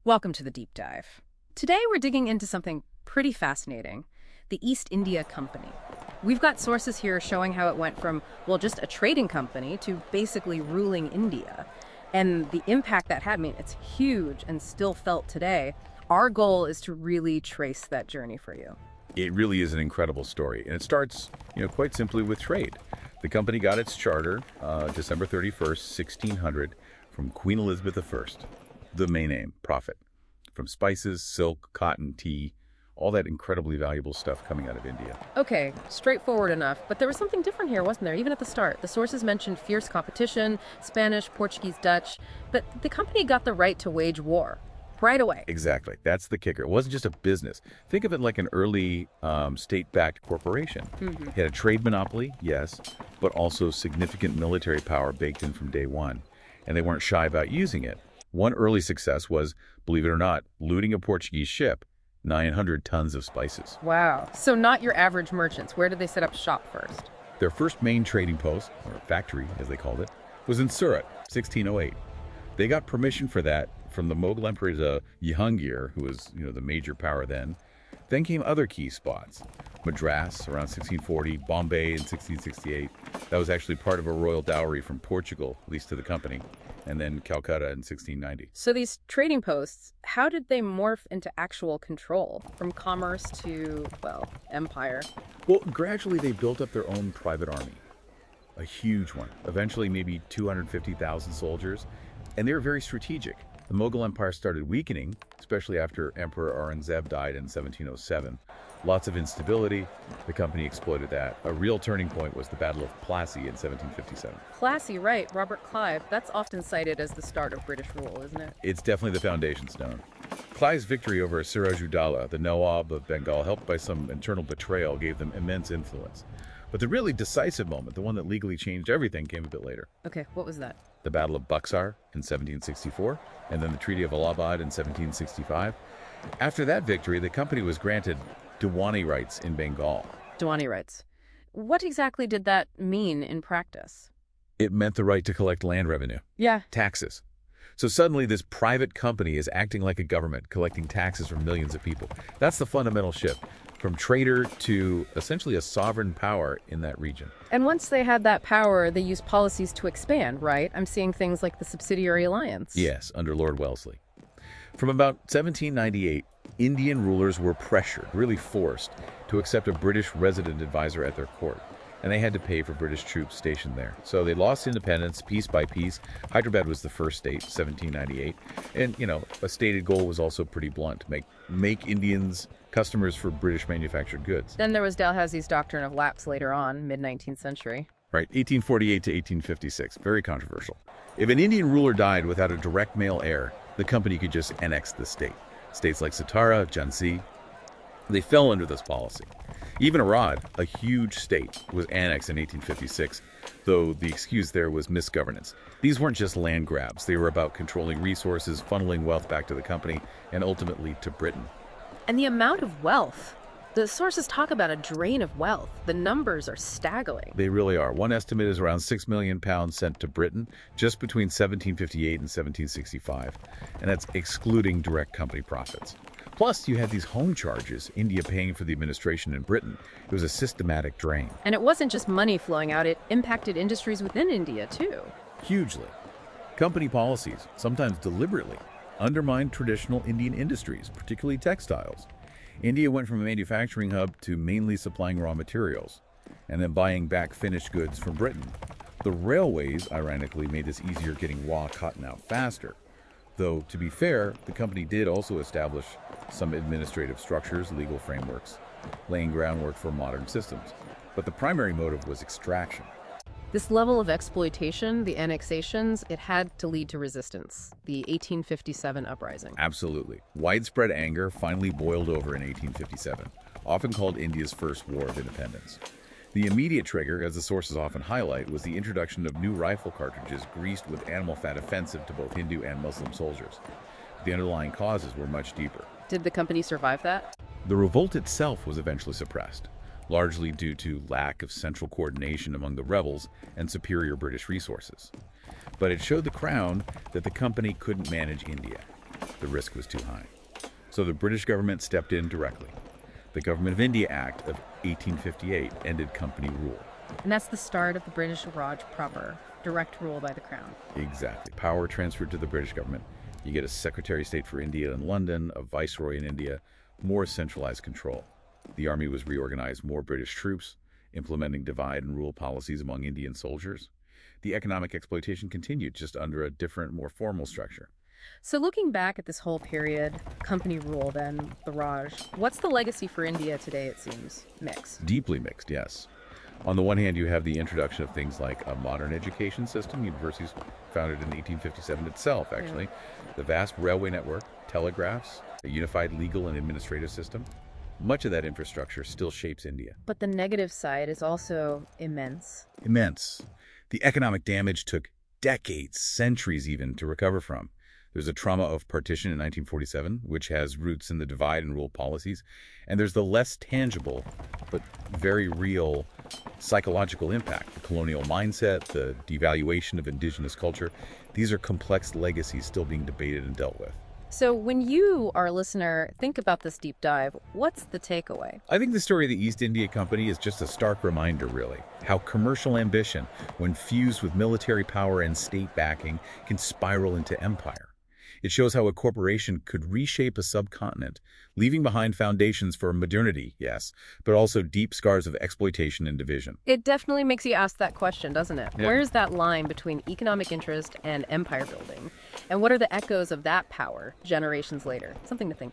Welcome to the deep dive. Today we're digging into something pretty fascinating, the East India Company. We've got sources here showing how it went from, well, just a trading company to basically ruling India. And the impact that had, I mean, it's huge and still felt today. Our goal is to really trace that journey for you. It really is an incredible story, and it starts, quite simply with trade. The company got its charter December 31st, 1600, from Queen Elizabeth I. The main aim, profit. From spices, silk, cotton, tea, all that incredibly valuable stuff coming out of India. Okay, straightforward enough, but there was something different here, wasn't there? Even at the start, the sources mentioned fierce competition, Spanish, Portuguese, Dutch, but the company got the right to wage war right away. Exactly. That's the kicker. It wasn't just a business. Think of it like an early state-backed corporation. It had a trade monopoly, yes, but also significant military power baked in from day one. And they weren't shy about using it. One early success was, believe it or not, looting a Portuguese ship, 900 tons of spices. Wow. So not your average merchants. Where did they set up shop first? Their first main trading post, or factory as they called it, was in Surat, 1608. They got permission for that from the Mughal Emperor Jahangir, who was, the major power then. Then came other key spots. Madras around 1640, Bombay in 1668. That was actually part of a royal dowry from Portugal, at least to the company. And then Calcutta in 1690. So these trading posts, how did they morph into actual control? From commerce to, well, empire? Well, gradually they built up their own private army. A huge one. Eventually maybe 250,000 soldiers. And they were very strategic. The Mughal Empire started weakening, especially after Emperor Aurangzeb died in 1707. Lots of instability. The company exploited that. A real turning point was the Battle of Plassey in 1757. Plassey, right. Robert Clive. That's often cited as the start of British rule, isn't it? It's definitely the foundation stone. Clive's victory over Siraj-ud-Dowlah, the Nawab of Bengal, helped by some internal betrayal, gave them immense influence. But the really decisive moment, the one that legally changed everything, came a bit later. Okay, what was that? The Battle of Buxar in 1764, and then the Treaty of Allahabad in 1765. After that victory, the company was granted Diwani rights in Bengal. Diwani rights. What exactly did that mean in practice? It meant the right to collect land revenue. Yeah. Taxes. So suddenly this private company is acting like a government, collecting taxes from millions of people. That's the fundamental shift, from trader to essentially a sovereign power in that region. And once they had that power, they used policies to expand, right? I'm seeing things like the subsidiary alliance. Yes, under Lord Wellesley. From about 1798, Indian rulers were pressured, really forced, to accept a British resident advisor at their court. And they had to pay for British troops stationed there. So they lost independence piece by piece. Hyderabad was the first state, 1798. And, a stated goal was also pretty blunt, make Indians customers for British manufactured goods. Then there was Dalhousie's doctrine of lapse later on, mid-19th century. Right, 1848 to 1856, very controversial. If an Indian ruler died without a direct male heir, the company could just annex the state. States like Satara, Jhansi, they fell under this policy. Even Arad, a huge state, was annexed in 1856, though the excuse there was misgovernance. These weren't just land grabs. They were about controlling resources, funneling wealth back to the company, and ultimately to Britain. And the amount of wealth. The sources talk about a drain of wealth. The numbers are staggering. They really are. One estimate is around £6 million sent to Britain just between 1758 and 1765, and that's excluding direct company profits. Plus, you had these home charges, India paying for the administration in Britain. It was a systematic drain. And it wasn't just money flowing out, it impacted industries within India, too. Hugely. Company policies, sometimes deliberately, undermined traditional Indian industries, particularly textiles. India went from a manufacturing hub to mainly supplying raw materials, and then buying back finished goods from Britain. The railways, ironically, made this easier, getting raw cotton out faster. Though, to be fair, the company did also establish some administrative structures, legal frameworks, laying groundwork for modern systems. But the primary motive was extraction. This level of exploitation, the annexations, it had to lead to resistance, the 1857 uprising. Absolutely. Widespread anger finally boiled over in 1857, often called India's first war of independence. The immediate trigger, as the sources often highlight, was the introduction of new rifle cartridges greased with animal fat offensive to both Hindu and Muslim soldiers. The underlying causes were much deeper. Did the company survive that? The revolt itself was eventually suppressed, largely due to lack of central coordination among the rebels and superior British resources. But it showed the Crown that the company couldn't manage India. the risk was too high. So the British government stepped in directly. The Government of India Act of 1858 ended company rule. And that's the start of the British Raj proper, direct rule by the crown. Exactly. Power transferred to the British government. You get a Secretary of State for India in London, a Viceroy in India, more centralized control. The army was reorganized, more British troops, implementing divide and rule policies among Indian soldiers. The economic exploitation continued, just under a different, more formal structure. So looking back at this whole period, company rule then, the Raj, what's the legacy for India today, it seems? Mixed. Deeply mixed, yes. On the one hand, you have the introduction of things like a modern education system, universities founded in 1857 itself, actually, the vast railway network, telegraphs, a unified legal and administrative system. Much of that infrastructure still shapes India. But the negative side is also immense. Immense. The economic damage took decades, centuries even, to recover from. There's a trauma of partition in 1947, which has roots in the divide and rule policies. And there's the less tangible, but very real psychological impact. The colonial mindset, the devaluation of indigenous culture. These are complex legacies still being debated and dealt with. So when you, our listener, think about this deep dive, what's the takeaway? I think the story of the East India Company is just a stark reminder, really, how commercial ambition, when fused with military power and state backing, can spiral into empire. It shows how a corporation could reshape a subcontinent, leaving behind foundations for modernity, yes, but also deep scars of exploitation and division. It definitely makes you ask that question, doesn't it? Yeah. Where's that line between economic interest and empire building? And what are the echoes of that power generations later? Something to think about.